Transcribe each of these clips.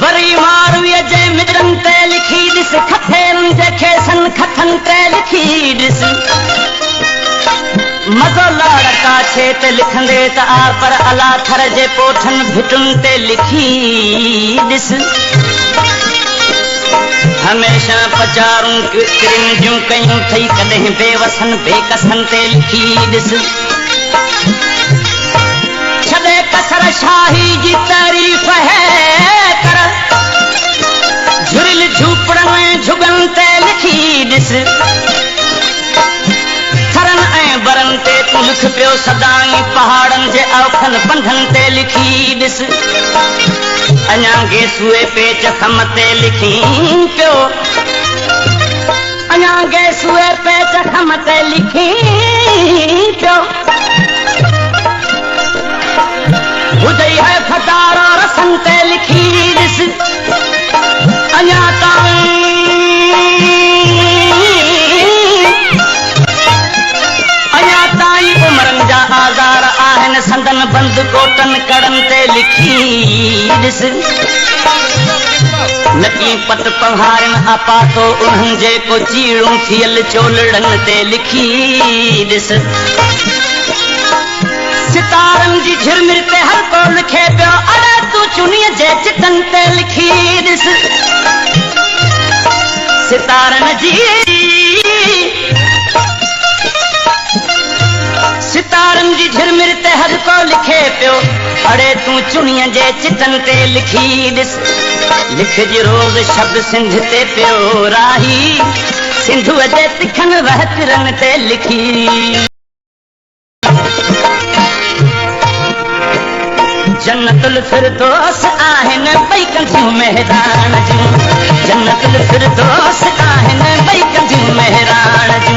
वरी मारवीअ जे मिजरनि ते लिखी ॾिस खथेरनि जे खेसनि खथनि ते लिखी ॾिस मज़ो लाड़ काछे ते लिखंदे त आर पर अला थर जे पोठनि भिटुनि ते लिखी ॾिस हमेशा पचारूं किरिन जूं कयूं थई कॾहिं बेवसन बेकसन ते लिखी ॾिस छॾे कसर शाही जी तारीफ़ है कर झुरिल झूपड़नि झुगनि ते लिखी ॾिस थरनि ऐं बरनि ते तूं लिख पियो सदाई पहाड़नि जे औखनि पंधनि ते लिखी ॾिस अञा गेसूए पेच खम ते लिखी पियो अञा गेसूए पेच खम ते लिखी पियो ॿुधई है खटारा रसन ते लिखी ॾिस अञा ताईं उमिरनि जा आज़ार आहिनि संदन बंद कोटनि कड़नि ते लिखी ॾिस नकी पट पहाड़नि अपातो उन्हनि जे को चीड़ूं थियल चोलड़नि ते लिखी ॾिस सितारनि जी झिरमिर ते हर को लिखे पियो अड़े तूं चुनीअ जे चिटनि ते लिखी ॾिस सितारनि जी झिरमिर ते हर को लिखे पियो अड़े तूं चुनीअ जे चिटनि ते लिखी ॾिस लिखजी रोज़ शब्द सिंध ते पियो राही सिंधुअ जे तिखनि वहतिरनि ते लिखी जन्नतुल फिरदौस आहिनि ॿई कंदियूं मेहरान जूं जन्नतुल फिरदौस आहिनि ॿई कंदियूं मेहरान जूं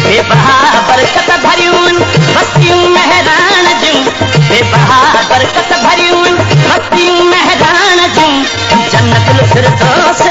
बेबहा बरकत भरियूं बस्तियूं मेहरान जूं बेबहा बरकत भरियूं बस्तियूं मेहरान जूं जन्नतुल फिरदौस